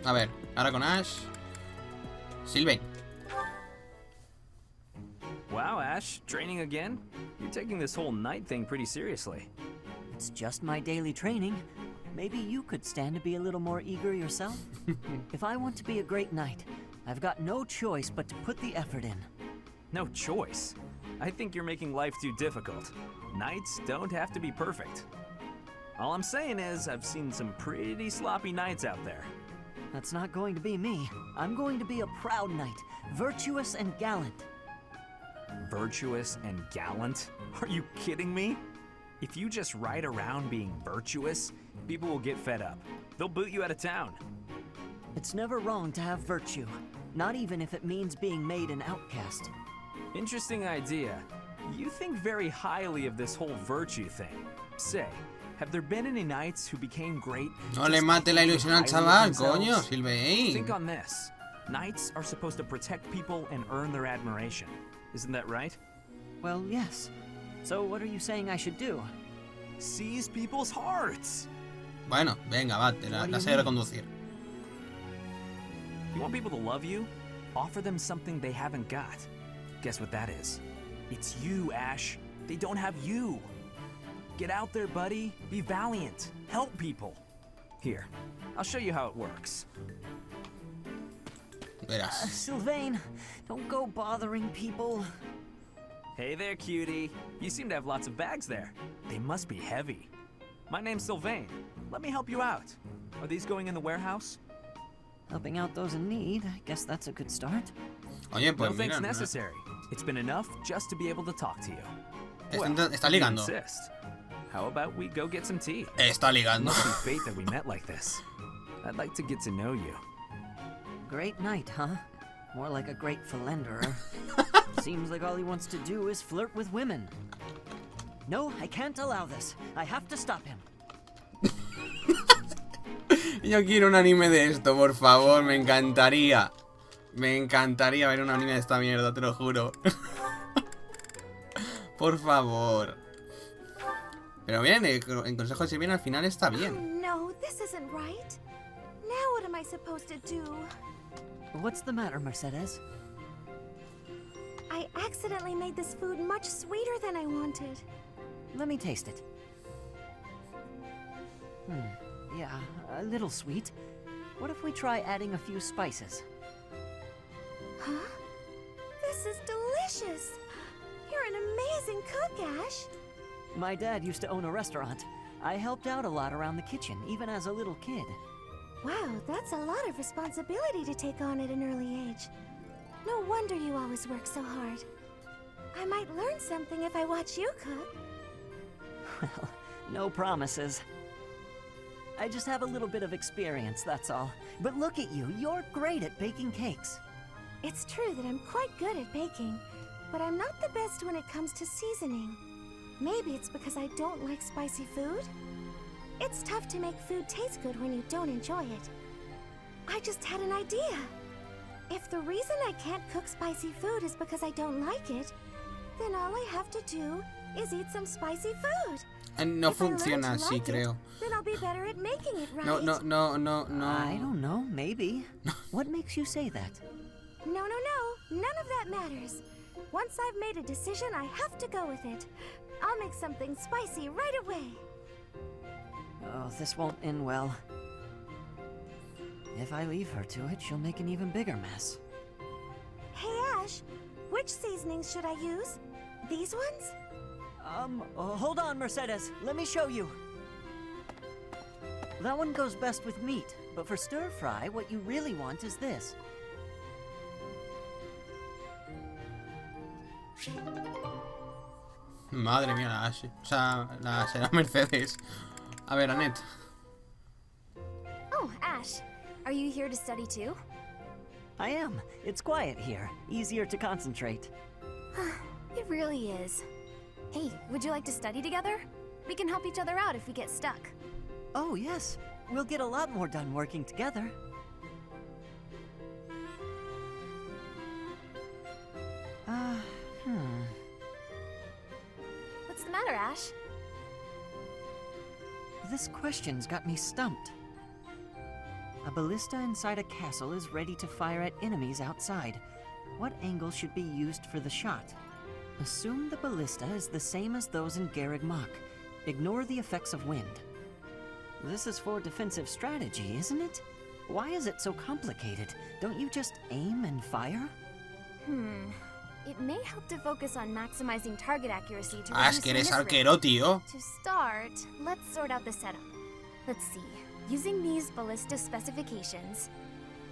A ver, ahora con Ash. Sylvain. Wow, Ash, training again? You're taking this whole night thing pretty seriously. It's just my daily training. Maybe you could stand to be a little more eager yourself? If I want to be a great knight, I've got no choice but to put the effort in. No choice. I think you're making life too difficult. Knights don't have to be perfect. All I'm saying is, I've seen some pretty sloppy knights out there. That's not going to be me. I'm going to be a proud knight, virtuous and gallant. Virtuous and gallant? Are you kidding me? If you just ride around being virtuous, people will get fed up. They'll boot you out of town. It's never wrong to have virtue, not even if it means being made an outcast. Interesting idea. You think very highly of this whole virtue thing. Say, have there been any knights who became great? No le mate la ilusión al chaval, coño, Sylvain. Think on this. Knights are supposed to protect people and earn their admiration. Isn't that right? Well, yes. So what are you saying I should do? Seize people's hearts. Bueno, venga, va, te la sé reconducir. You want people to love you? Offer them something they haven't got. Guess what that is? It's you, Ash. They don't have you. Get out there, buddy. Be valiant. Help people. Here, I'll show you how it works. Verás. Sylvain, don't go bothering people. Hey there, cutie. You seem to have lots of bags there. They must be heavy. My name's Sylvain. Let me help you out. Are these going in the warehouse? Helping out those in need, I guess that's a good start. Oye, pues No thanks mira, necessary. It's been enough just to be able to talk to you. está if you ligando. insist. How about we go get some tea? Está ligando. Must be fate that we met like this. I'd like to get to know you. Great knight, huh? More like a great philanderer. Seems like all he wants to do is flirt with women. No, I can't allow this. I have to stop him. Yo quiero un anime de esto, por favor, me encantaría. Me encantaría ver un anime de esta mierda, te lo juro. Por favor. Pero bien, el consejo de Sylvain al final está bien. Oh, no, this isn't right. Now what am I supposed to do? What's the matter, Mercedes? I accidentally made this food much sweeter than I wanted. Let me taste it. Yeah, a little sweet. What if we try adding a few spices? Huh? This is delicious. You're an amazing cook, Ash. My dad used to own a restaurant. I helped out a lot around the kitchen, even as a little kid. Wow, that's a lot of responsibility to take on at an early age. No wonder you always work so hard. I might learn something if I watch you cook. Well, no promises. I just have a little bit of experience, that's all. But look at you, you're great at baking cakes. It's true that I'm quite good at baking, but I'm not the best when it comes to seasoning. Maybe it's because I don't like spicy food? It's tough to make food taste good when you don't enjoy it. I just had an idea. If the reason I can't cook spicy food is because I don't like it, then all I have to do is eat some spicy food. No If I learn funciona to así, like it, creo. then I'll be better at making it, right? No. I don't know, maybe. What makes you say that? No. None of that matters. Once I've made a decision, I have to go with it. I'll make something spicy right away. Oh, this won't end well. If I leave her to it, she'll make an even bigger mess. Hey, Ash, which seasonings should I use? These ones? Hold on, Mercedes. Let me show you. That one goes best with meat, but for stir fry, what you really want is this. Madre mía, la Ash. O sea, será Mercedes. A ver, Annette. Oh, Ash, are you here to study too? I am. It's quiet here. Easier to concentrate. It really is. Hey, would you like to study together? We can help each other out if we get stuck. Oh, yes. We'll get a lot more done working together. What's the matter, Ash? This question's got me stumped. A ballista inside a castle is ready to fire at enemies outside. What angle should be used for the shot? Assume the ballista is the same as those in Garreg Mach. Ignore the effects of wind. This is for defensive strategy, isn't it? Why is it so complicated? Don't you just aim and fire? It may help to focus on maximizing target accuracy to Ah, es reduce que the eres miss arquero, tío. rate. To start, let's sort out the setup. Let's see. Using these ballista specifications,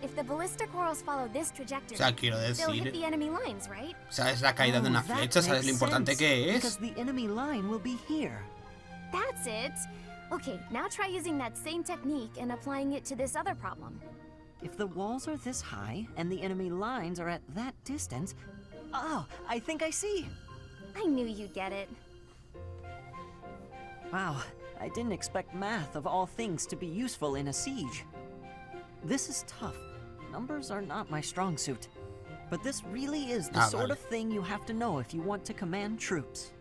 if the ballista corals follow this O trajectory, sea, quiero they'll hit decir, the enemy lines, right? ¿sabes la caída de una that flecha? ¿Sabes lo makes importante sense, que Because es? the enemy line will be here. That's it. Okay, now try using that same technique and applying it to this other problem. If the walls are this high and the enemy lines are at that distance... Oh, I think I see. I knew you'd get it. Wow, I didn't expect math of all things to be useful in a siege. This is tough. Numbers are not my strong suit. But this really is the sort of thing you have to know if you want to command troops.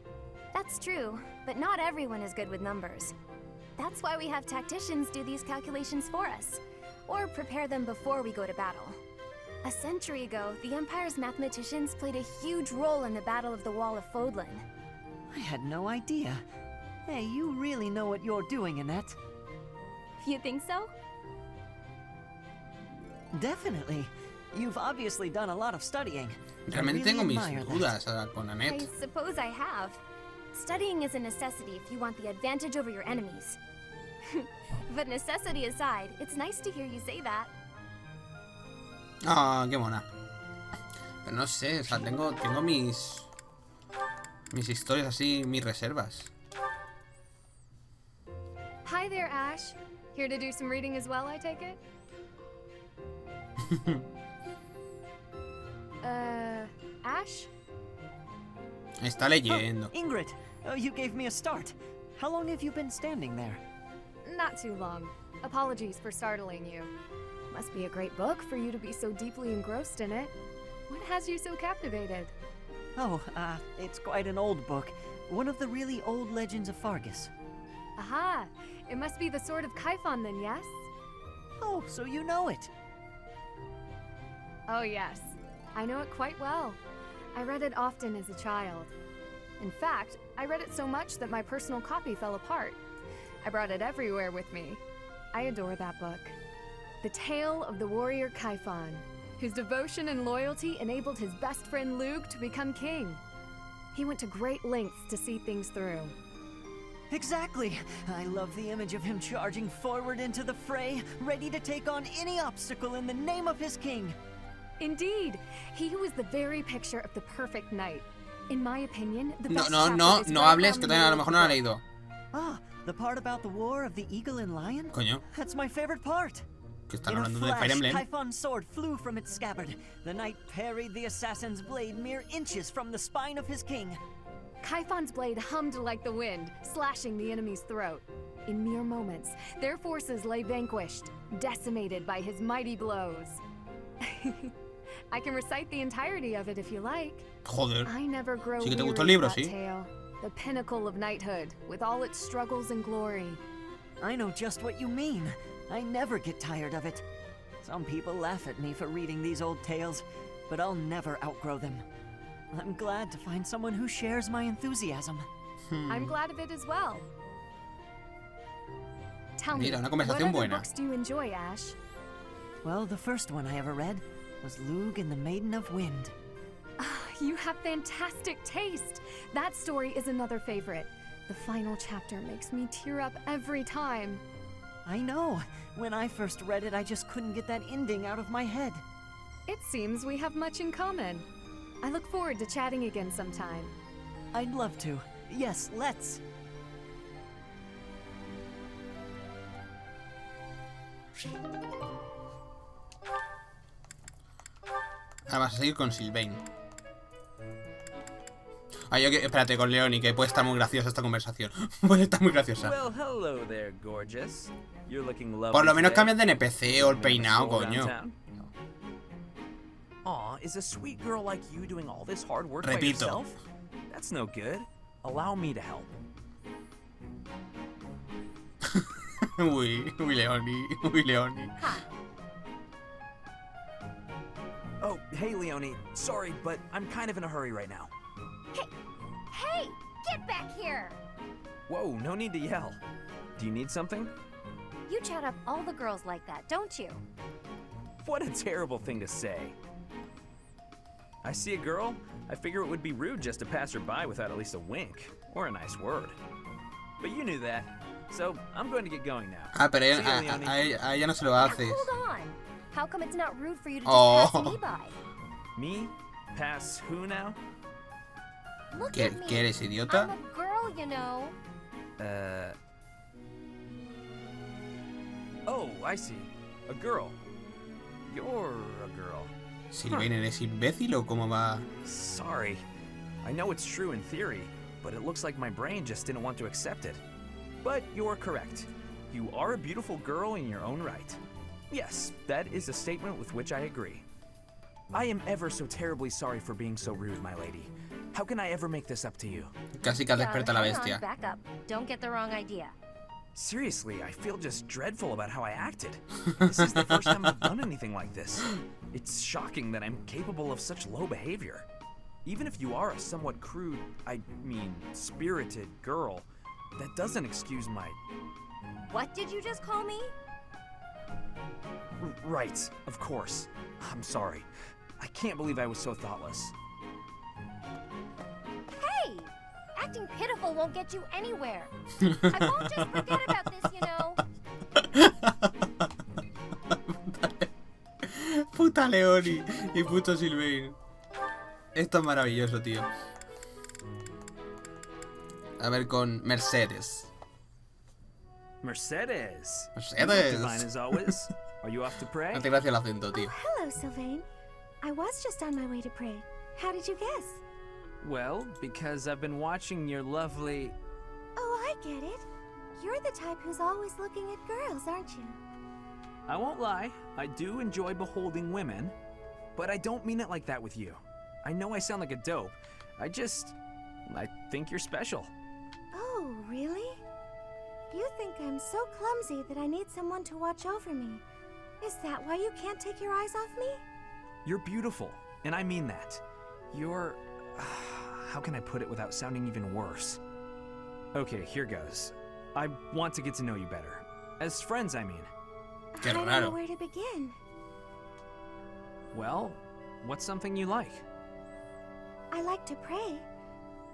That's true, but not everyone is good with numbers. That's why we have tacticians do these calculations for us, or prepare them before we go to battle. A century ago, the Empire's mathematicians played a huge role in the Battle of the Wall of Fodlan. I had no idea. Hey, you really know what you're doing, Annette. You think so? Definitely. You've obviously done a lot of studying. I Realmente really tengo mis admire that. dudas ahora con I Annette. suppose I have. Studying is a necessity if you want the advantage over your enemies. But necessity aside, it's nice to hear you say that. Ah, qué mona. Pero no sé, o sea, tengo mis historias así, mis reservas. Hi there, Ash. Here to do some reading as well, I take it? Ash? Está leyendo. Oh, Ingrid, you gave me a start. How long have you been standing there? Not too long. Apologies for startling you. Must be a great book for you to be so deeply engrossed in it. What has you so captivated? Oh, it's quite an old book. One of the really old legends of Fargus. Aha! It must be the Sword of Kaifon then, yes? Oh, so you know it. Oh yes. I know it quite well. I read it often as a child. In fact, I read it so much that my personal copy fell apart. I brought it everywhere with me. I adore that book. The tale of the warrior Kaifon, whose devotion and loyalty enabled his best friend Lug to become king. He went to great lengths to see things through. Exactly. I love the image of him charging forward into the fray, ready to take on any obstacle in the name of his king. Indeed, he was the very picture of the perfect knight. In my opinion, the No, best no, chapter no, is no right hables, around que the todavía a lo middle mejor of no lo ha the book. leído. Ah, the part about the war of the eagle and lion? Coño, That's my favorite part. que están In a hablando de Fire flash, Emblem. Kaifon's sword flew from its scabbard. The knight parried the assassin's blade mere inches from the spine of his king. Kaifon's blade hummed like the wind, slashing the enemy's throat. In mere moments, their forces lay vanquished, decimated by his mighty blows. I can recite the entirety of it if you like. Joder. I never grow Sí que te weary gustó el libro, of that sí. tale. The pinnacle of knighthood, with all its struggles and glory. I know just what you mean. I never get tired of it. Some people laugh at me for reading these old tales, but I'll never outgrow them. I'm glad to find someone who shares my enthusiasm. I'm glad of it as well. Tell me, Mira, una what conversación other buena. books do you enjoy, Ash? Well, the first one I ever read was Lug and the Maiden of Wind. You have fantastic taste. That story is another favorite. The final chapter makes me tear up every time. I know. When I first read it, I just couldn't get that ending out of my head. It seems we have much in common. I look forward to chatting again sometime. I'd love to. Yes, let's. Ahora vas a seguir con Sylvain. Ah, yo que... Espérate, con Leoni, que puede estar muy graciosa esta conversación. Puede estar muy graciosa. Well, hello there, gorgeous. You're looking lovely. Por lo menos today. cambian de NPC o el peinado, coño. Aw, is a sweet girl like you doing all this hard work by Repito. yourself? That's no good. Allow me to help. Uy, Leoni, uy, Leoni. Oh, hey, Leonie. Sorry, but I'm kind of in a hurry right now. Hey! Get back here! Whoa, no need to yell. Do you need something? You chat up all the girls like that, don't you? What a terrible thing to say. I see a girl, I figure it would be rude just to pass her by without at least a wink, or a nice word. But you knew that, so I'm going to get going now. Ah, pero See you, Leonie. a ella no se lo haces. Hold on! How come it's not rude for you to just Oh. pass me by? Me? Pass who now? Look ¿Qué, at me. qué eres, idiota? I'm a girl, you know. Oh, I see. A girl. You're a girl. Sylvain, ¿eres imbécil o cómo va? Sorry. I know it's true in theory, but it looks like my brain just didn't want to accept it. But you're correct. You are a beautiful girl in your own right. Yes, that is a statement with which I agree. I am ever so terribly sorry for being so rude, my lady. How can I ever make this up to you? Casi que has despertado a la Hang bestia. on, back up. Don't get the wrong idea. Seriously, I feel just dreadful about how I acted. This is the first time I've done anything like this. It's shocking that I'm capable of such low behavior. Even if you are a somewhat crude, I mean, spirited girl, that doesn't excuse my... What did you just call me? Right, of course. I'm sorry. I can't believe I was so thoughtless. Hey! Acting pitiful won't get you anywhere. I won't just forget about this, you know. Puta Leoni y puto Sylvain. Esto es maravilloso, tío. A ver, con Mercedes. Mercedes. Mercedes. Divine as always. Are you off to pray? No te gracia el acento, tío. Hello, Sylvain. I was just on my way to pray. How did you guess? Well, because I've been watching your lovely... Oh, I get it. You're the type who's always looking at girls, aren't you? I won't lie, I do enjoy beholding women, but I don't mean it like that with you. I know I sound like a dope. I think you're special. Oh, really? You think I'm so clumsy that I need someone to watch over me. Is that why you can't take your eyes off me? You're beautiful, and I mean that. You're... how can I put it without sounding even worse? Okay, here goes. I want to get to know you better. As friends, I mean. Qué I don't raro. know where to begin. Well, what's something you like? I like to pray.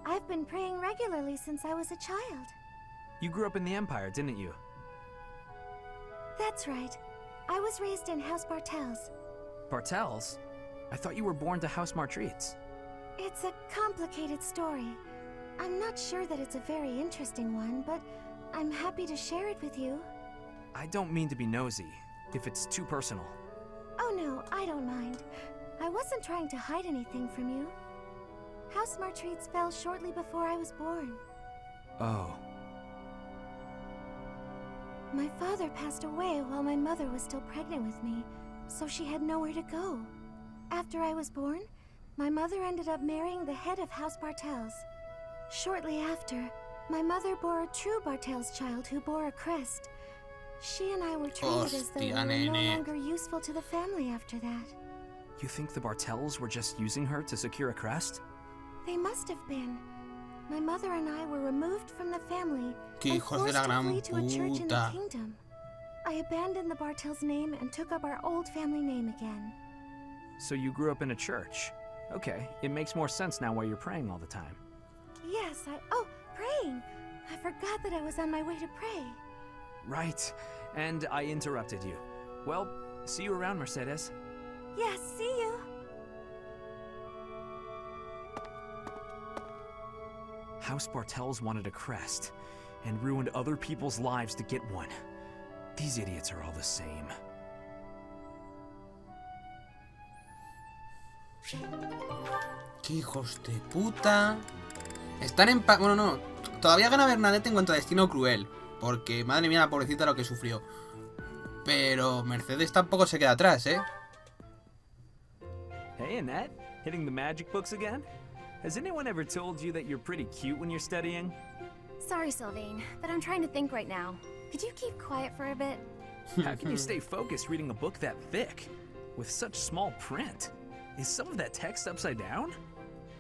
I've been praying regularly since I was a child. You grew up in the Empire, didn't you? That's right. I was raised in House Bartels. Bartels? I thought you were born to House Martreats. It's a complicated story. I'm not sure that it's a very interesting one, but I'm happy to share it with you. I don't mean to be nosy, if it's too personal. Oh no, I don't mind. I wasn't trying to hide anything from you. House Martreats fell shortly before I was born. Oh. My father passed away while my mother was still pregnant with me, so she had nowhere to go. After I was born, my mother ended up marrying the head of House Bartels. Shortly after, my mother bore a true Bartels child who bore a crest. She and I were treated as though we were no nene. longer useful to the family after that. You think the Bartels were just using her to secure a crest? They must have been. My mother and I were removed from the family Qué and hijos de forced la to gran flee to a church in the puta. kingdom. I abandoned the Bartels name and took up our old family name again. So you grew up in a church. Okay, it makes more sense now why you're praying all the time. Yes, Oh, praying! I forgot that I was on my way to pray. Right, and I interrupted you. Well, see you around, Mercedes. Yes, see you! House Bartels wanted a crest, and ruined other people's lives to get one. These idiots are all the same. Qué hijos de puta. Están en bueno, no. Todavía gana Bernadette en cuanto a destino cruel. Porque, madre mía, la pobrecita lo que sufrió. Pero Mercedes tampoco se queda atrás, ¿eh? Hey, Annette, hitting the magic books again? Has anyone ever told you that you're pretty cute when you're studying? Sorry, Sylvain, but I'm trying to think right now. Could you keep quiet for a bit? How can you stay focused reading a book that thick? With such small print? Is some of that text upside down?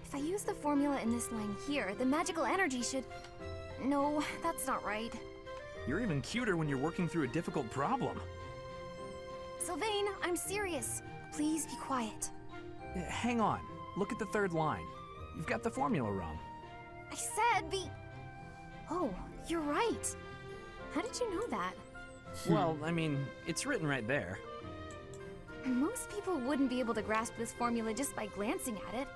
If I use the formula in this line here, the magical energy should... No, that's not right. You're even cuter when you're working through a difficult problem. Sylvain, I'm serious. Please be quiet. Hang on. Look at the third line. You've got the formula wrong. I said the... Oh, you're right. How did you know that? Well, I mean, it's written right there. Most people wouldn't be able to grasp this formula just by glancing at it.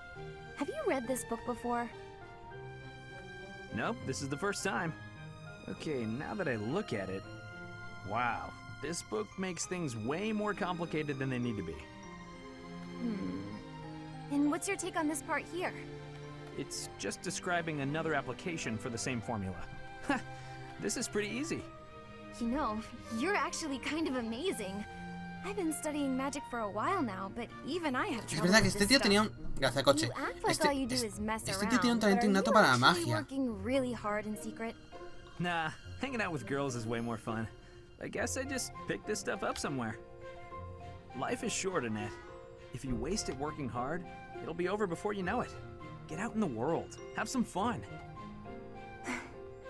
Have you read this book before? Nope, this is the first time. Okay, now that I look at it... Wow, this book makes things way more complicated than they need to be. And what's your take on this part here? It's just describing another application for the same formula. This is pretty easy. You know, you're actually kind of amazing. I've been studying magic for a while now, but even I have Es trouble verdad que with este this tío tenía stuff. un... Gracias, coche. You act like all you do is mess Este tío around, tiene un but talento are innato you para la actually magia. working really hard in secret? Nah, hanging out with girls is way more fun. I guess I just picked this stuff up somewhere. Life is short, Annette. If you waste it working hard, it'll be over before you know it. Get out in the world. Have some fun.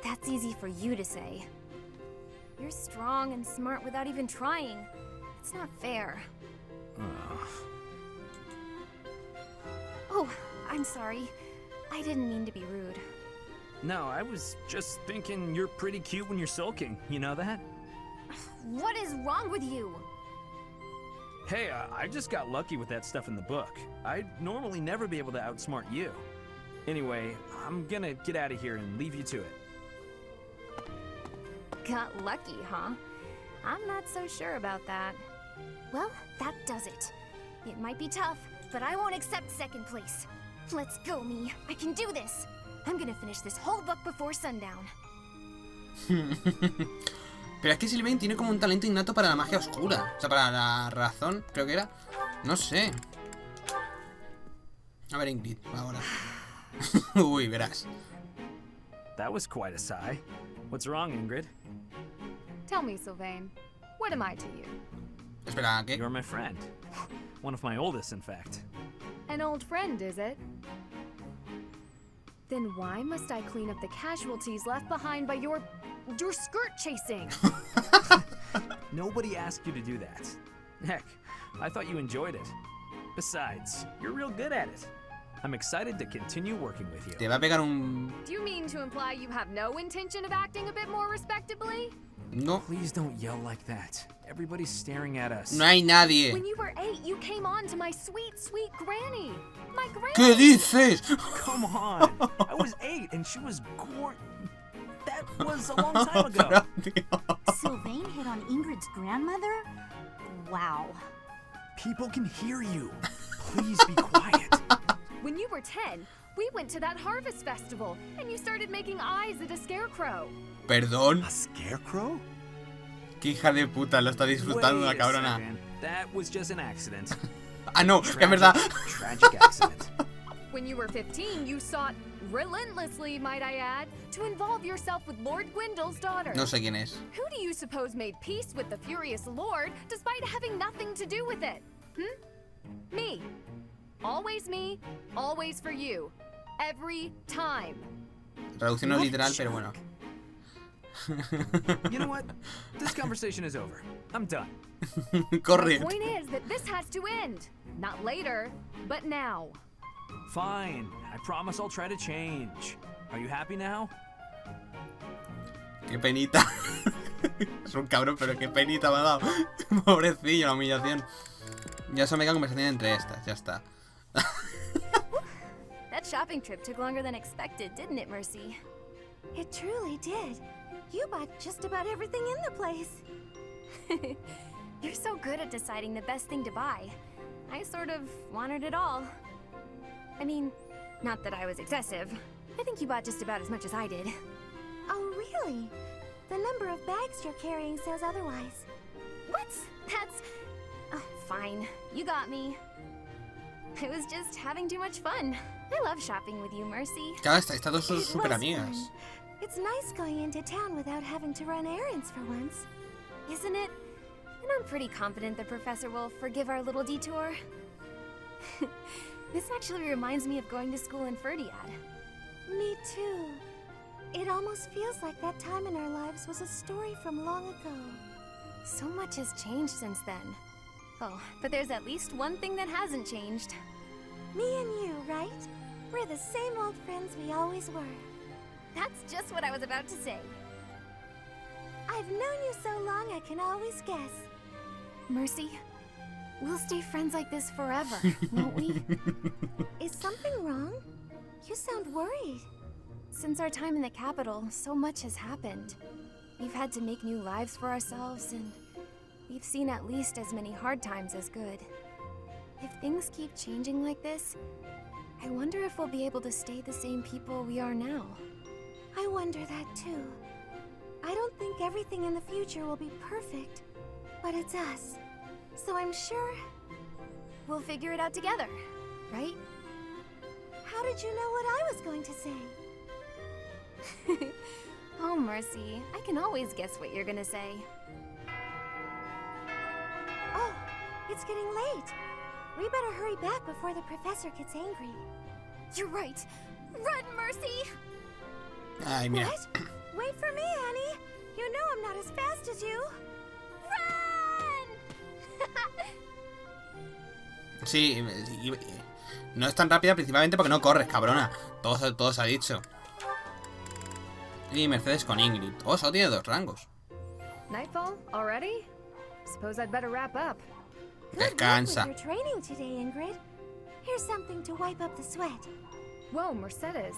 That's easy for you to say. You're strong and smart without even trying. It's not fair. Oh, I'm sorry. I didn't mean to be rude. No, I was just thinking you're pretty cute when you're sulking. You know that? What is wrong with you? Hey, I just got lucky with that stuff in the book. I'd normally never be able to outsmart you. Anyway, I'm gonna get out of here and leave you to it. Got lucky, huh? I'm not so sure about that. Well, that does it. It might be tough, but I won't accept second place. Let's go, me. I can do this. I'm gonna finish this whole book before sundown. Pero es que Sylvain tiene como un talento innato para la magia oscura. O sea, para la razón, creo que era. No sé. A ver, Ingrid, ahora. Uy, verás. That was quite a sigh. What's wrong, Ingrid? Tell me, Sylvain, what am I to you? Espera, ¿qué? You're my friend. One of my oldest, in fact. An old friend, is it? Then why must I clean up the casualties left behind by your skirt chasing? Nobody asked you to do that. Heck, I thought you enjoyed it. Besides, you're real good at it. I'm excited to continue working with you. Te va a pegar un... Do you mean to imply you have no intention of acting a bit more respectably? No. Please don't yell like that. Everybody's staring at us. No hay nadie. When you were 8, you came on to my sweet, sweet granny. My granny. ¿Qué dices? Come on. I was 8 and she was That was a long time ago. Sylvain hit on Ingrid's grandmother? Wow. People can hear you. Please be quiet. When you were 10, we went to that harvest festival, and you started making eyes at a scarecrow. ¿Perdón? A scarecrow? Qué hija de puta, lo está disfrutando la Wait a cabrona. second. That was just an accident. Ah, no, que es verdad. Tragic accident. When you were 15, you sought, relentlessly might I add, to involve yourself with Lord Gwyndel's daughter. No sé quién es. Who do you suppose made peace with the furious Lord despite having nothing to do with it? Me. Always me, always for you. Every time. Traducción no literal, pero bueno. You know what? This conversation is over. I'm done. Corre. The point is that this has to end. Not later, but now. Fine. I promise I'll try to change. Are you happy now? Qué penita. Es un cabrón, pero qué penita me ha dado. Pobrecillo, la humillación. Ya se me queda conversación entre estas, ya está. That shopping trip took longer than expected, didn't it, Mercy? It truly did. You bought just about everything in the place. You're so good at deciding the best thing to buy. I sort of wanted it all. I mean, not that I was excessive. I think you bought just about as much as I did. Oh, really? The number of bags you're carrying says otherwise. What? That's... Oh, fine. You got me. I was just having too much fun. I love shopping with you, Mercy. Claro, estas dos son It súper was amigas. fun. It's nice going into town without having to run errands for once. Isn't it? And I'm pretty confident the professor will forgive our little detour. This actually reminds me of going to school in Ferdiad. Me too. It almost feels like that time in our lives was a story from long ago. So much has changed since then. Oh, but there's at least one thing that hasn't changed. Me and you, right? We're the same old friends we always were. That's just what I was about to say. I've known you so long I can always guess. Mercy, we'll stay friends like this forever, won't we? Is something wrong? You sound worried. Since our time in the capital, so much has happened. We've had to make new lives for ourselves, and we've seen at least as many hard times as good. If things keep changing like this, I wonder if we'll be able to stay the same people we are now. I wonder that too. I don't think everything in the future will be perfect, but it's us. So I'm sure we'll figure it out together, right? How did you know what I was going to say? Oh, Mercy, I can always guess what you're gonna say. Oh, it's getting late. We better hurry back before the professor gets angry. You're right. Run, Mercy! Ay, mira. What? Wait for me, Annie. You know I'm not as fast as you. Run! Sí, no es tan rápida principalmente porque no corres, cabrona. Todo se ha dicho. Y Mercedes con Ingrid. Oh, solo tiene 2 rangos. Nightfall already? Suppose I'd better wrap up. Descansa. Good work with your training today, Ingrid. Here's something to wipe up the sweat. Whoa, Mercedes.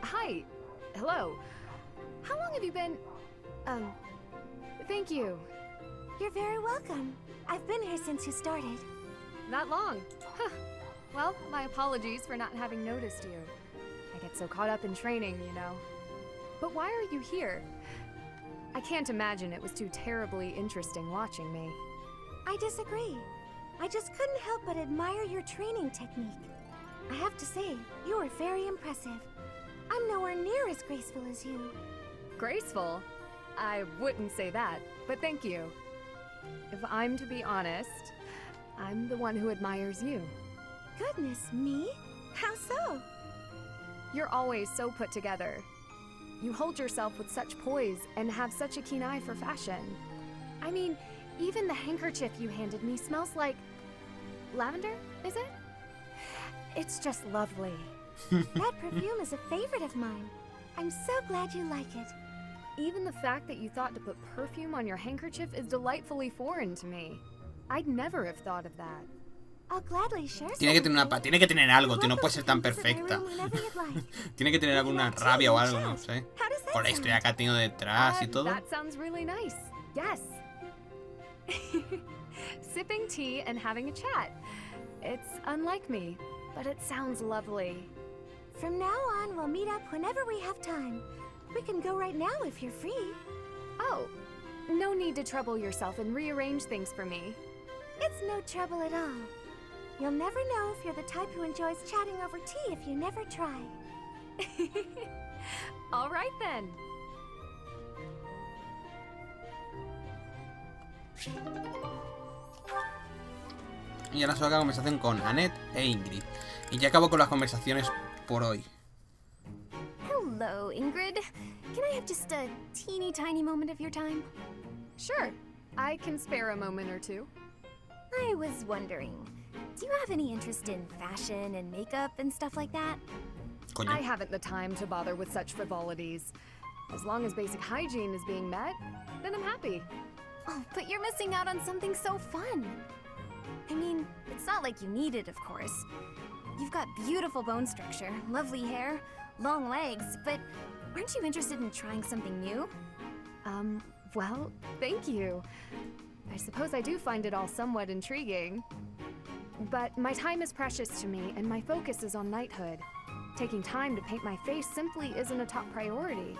Hi. Hello. How long have you been... Thank you. You're very welcome. I've been here since you started. Not long. Huh. Well, my apologies for not having noticed you. I get so caught up in training, you know. But why are you here? I can't imagine it was too terribly interesting watching me. I disagree. I just couldn't help but admire your training technique. I have to say, you were very impressive. I'm nowhere near as graceful as you. Graceful? I wouldn't say that, but thank you. If I'm to be honest, I'm the one who admires you. Goodness me? How so? You're always so put together. You hold yourself with such poise and have such a keen eye for fashion. I mean, even the handkerchief you handed me smells like... lavender, is it? It's just lovely. That perfume is a favorite of mine. I'm so glad you like it. Even the fact that you thought to put perfume on your handkerchief is delightfully foreign to me. I'd never have thought of that. I'll gladly share Tiene que tener some. tiene que tener algo, tío. No Welcome puede ser to tan visit my perfecta. room whenever you'd like. Tiene que tener alguna rabia o algo, no sé. How does that Por la sound? historia que ha tenido detrás y todo. That sounds really nice. Yes. Sipping tea and having a chat. It's unlike me, but it sounds lovely. From now on, we'll meet up whenever we have time. We can go right now if you're free. Oh, no need to trouble yourself and rearrange things for me. It's no trouble at all. You'll never know if you're the type who enjoys chatting over tea if you never try. All right then. Y ahora solo queda conversación con Annette e Ingrid. Y ya acabo con las conversaciones por hoy. Hello, Ingrid. Can I have just a teeny tiny moment of your time? Sure, I can spare a moment or two. I was wondering, do you have any interest in fashion and makeup and stuff like that? Coño. I haven't the time to bother with such frivolities. As long as basic hygiene is being met, then I'm happy. Oh, but you're missing out on something so fun. I mean, it's not like you need it, of course. You've got beautiful bone structure, lovely hair, long legs, but aren't you interested in trying something new? Well, thank you. I suppose I do find it all somewhat intriguing. But my time is precious to me, and my focus is on knighthood. Taking time to paint my face simply isn't a top priority.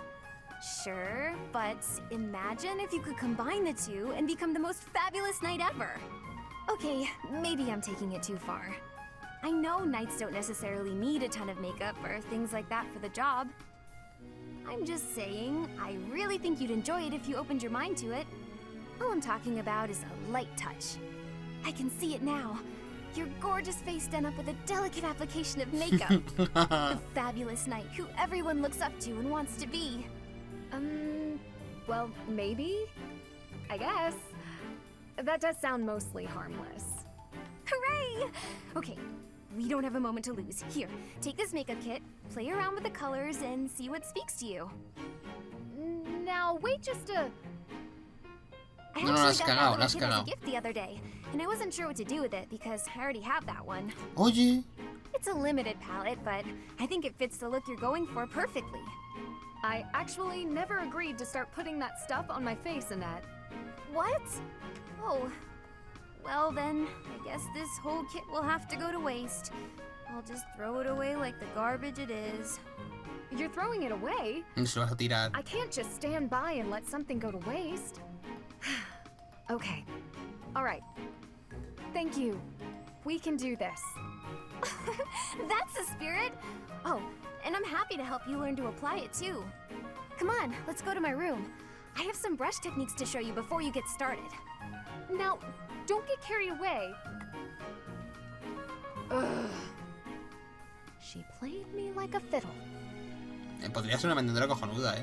Sure, but imagine if you could combine the two and become the most fabulous knight ever. Okay, maybe I'm taking it too far. I know knights don't necessarily need a ton of makeup or things like that for the job. I'm just saying, I really think you'd enjoy it if you opened your mind to it. All I'm talking about is a light touch. I can see it now. your gorgeous face done up with a delicate application of makeup. The fabulous knight who everyone looks up to and wants to be. Well, maybe? I guess. That does sound mostly harmless. Hooray! Okay, we don't have a moment to lose. Here, take this makeup kit, play around with the colors, and see what speaks to you. Now, wait just a... I No, actually la has got cagado, that la has little kit as a cagado. gift the other day, and I wasn't sure what to do with it because I already have that one. Oye. It's a limited palette, but I think it fits the look you're going for perfectly. I actually never agreed to start putting that stuff on my face, Annette. What? Oh. Well then, I guess this whole kit will have to go to waste. I'll just throw it away like the garbage it is. You're throwing it away? Se lo vas a tirar. I can't just stand by and let something go to waste. Okay. All right. Thank you. We can do this. That's the spirit! Oh, and I'm happy to help you learn to apply it too. Come on, let's go to my room. I have some brush techniques to show you before you get started. Now, don't get carried away. Ugh. She played me like a fiddle. Podría ser una vendedora cojonuda,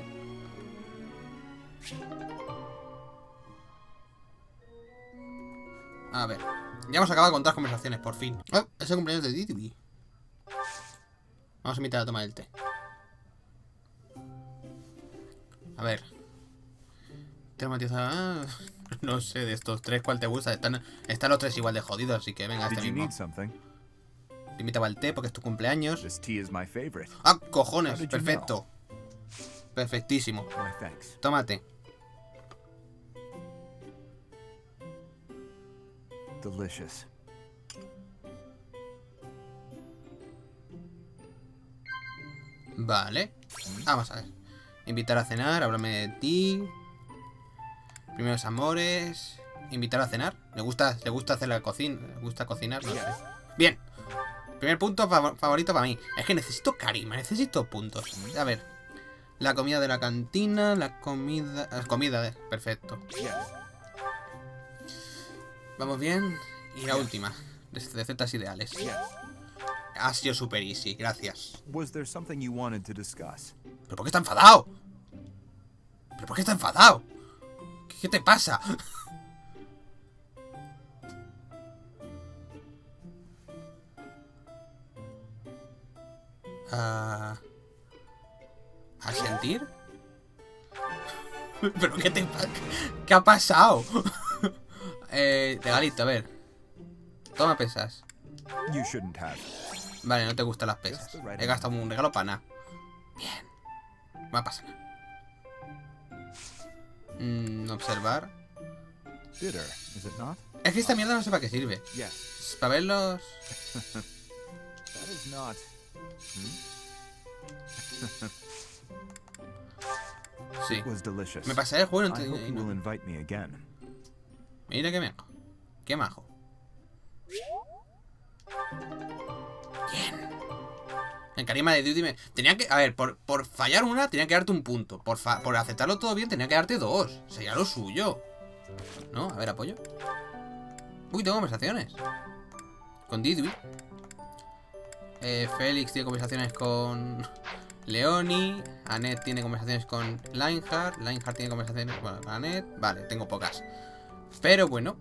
A ver. Ya hemos acabado con todas las conversaciones, por fin. Oh, es el cumpleaños de Didi. Vamos a invitar a tomar el té. A ver. No sé, de estos tres, ¿cuál te gusta? Están los tres igual de jodidos, así que venga, este Did you mismo. need something? Te invitaba al té porque es tu cumpleaños. This tea is my favorite. ¡Ah, cojones! How did you Perfecto. Perfectísimo. Why, thanks. Tómate. Delicious. Vale. Vamos a ver. Invitar a cenar, háblame de ti. Primeros amores. Invitar a cenar. ¿Le gusta hacer la cocina? ¿Le gusta cocinar? No sé. Bien. Primer punto favorito para mí. Es que necesito carisma, necesito puntos. A ver. La comida de la cantina, la comida... perfecto. Vamos bien. Y la última. Recetas ideales. Ha sido super easy, gracias. Was there something you wanted to discuss? ¿Pero por qué está enfadado? ¿Pero por qué está enfadado? ¿Qué te pasa? ¿A sentir? ¿Pero qué te pasa? ¿Qué ha pasado? Regalito, a ver. Toma pesas. You shouldn't have. Vale, no te gustan las pesas. He gastado un regalo para nada. Bien. No va a pasar nada. Observar. Bitter, is it not? Es que esta mierda no sé para qué sirve. Yes. Para verlos... That is not. Sí. It was delicious. Me pasaré el juego I hope you will no... invite me again. Mira qué majo. Qué majo. Bien. El carisma de Duty me... Tenía que... A ver, por fallar una tenía que darte un punto. Por aceptarlo todo bien tenía que darte dos. Sería lo suyo. ¿No? A ver, apoyo. Uy, tengo conversaciones. Con Didwi. Félix tiene conversaciones con Leoni. Annette tiene conversaciones con Lionheart. Lionheart tiene conversaciones con Annette. Vale, tengo pocas. Pero bueno,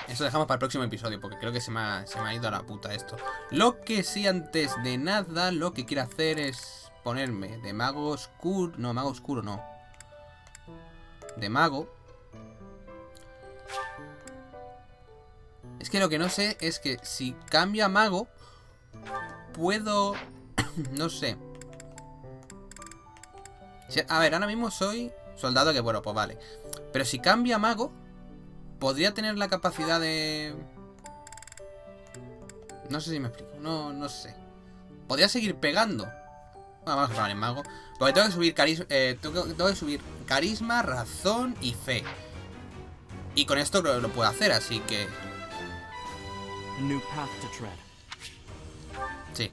eso dejamos para el próximo episodio, porque creo que se me ha ido a la puta esto. Lo que sí, antes de nada, lo que quiero hacer es ponerme de mago oscuro. No, mago oscuro no. De mago. Es que lo que no sé es que si cambio a mago, puedo... no sé. A ver, ahora mismo soy soldado, que bueno, pues vale. Pero si cambio a mago, podría tener la capacidad de... No sé si me explico. No sé. Podría seguir pegando. Bueno, vamos a probar en mago. Porque tengo que subir carisma, tengo que subir carisma, razón y fe. Y con esto lo puedo hacer, así que... A new path to tread. Sí.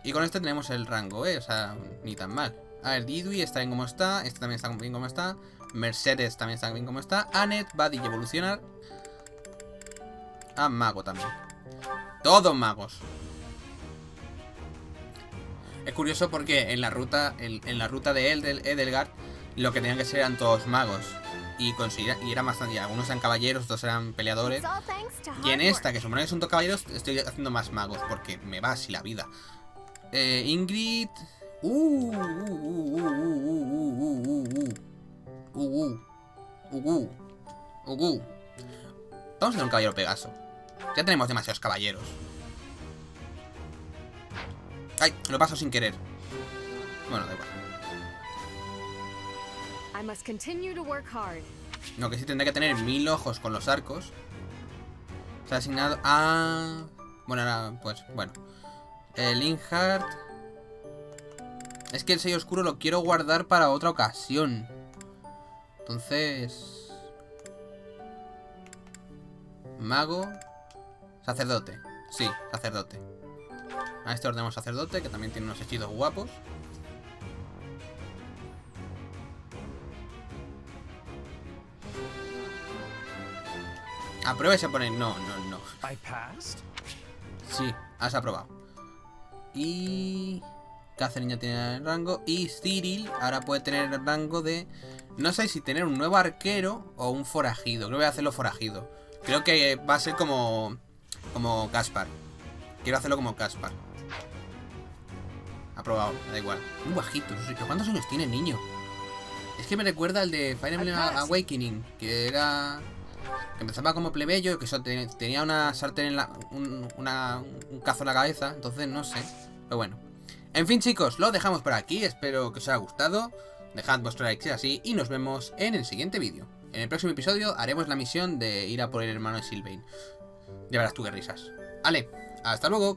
Y con este tenemos el rango, o sea, ni tan mal. A ver, Didwi está bien como está. Este también está bien como está. Mercedes también está bien como está. Annette va a evolucionar. a mago también. Todos magos. Es curioso porque en la ruta de Edelgard lo que tenían que ser eran todos magos. Y eran bastante. Y algunos eran caballeros, otros eran peleadores. Y en esta, que supone que son todos caballeros, estoy haciendo más magos porque me va así la vida. Ingrid. Vamos a hacer un caballero Pegaso. Ya tenemos demasiados caballeros. Ay, lo paso sin querer. Bueno, da igual. I must continue to work hard. No, que sí tendré que tener 1000 ojos con los arcos. Se ha asignado a... Bueno, ahora, pues, bueno. El Inhart. Es que el sello oscuro lo quiero guardar para otra ocasión. Entonces... Mago. Sacerdote. Sí, sacerdote. A este ordenamos sacerdote, que también tiene unos hechizos guapos. Aprueba y se pone... No. I passed? Sí, has aprobado. Y... Catherine ya tiene el rango. Y Cyril ahora puede tener el rango de... No sé si tener un nuevo arquero o un forajido. Creo que voy a hacerlo forajido. Creo que va a ser como Caspar. Quiero hacerlo como Caspar. Aprobado, me da igual. Un bajito, ¿pero cuántos años tiene el niño? Es que me recuerda al de Fire Emblem Awakening, que era... Que empezaba como plebeyo, que tenía una sartén en un cazo en la cabeza. Entonces no sé, pero bueno. En fin, chicos, lo dejamos por aquí. Espero que os haya gustado. Dejad vuestro like si es así y nos vemos en el siguiente vídeo. En el próximo episodio haremos la misión de ir a por el hermano de Sylvain. Ya verás tú qué risas. Vale, hasta luego.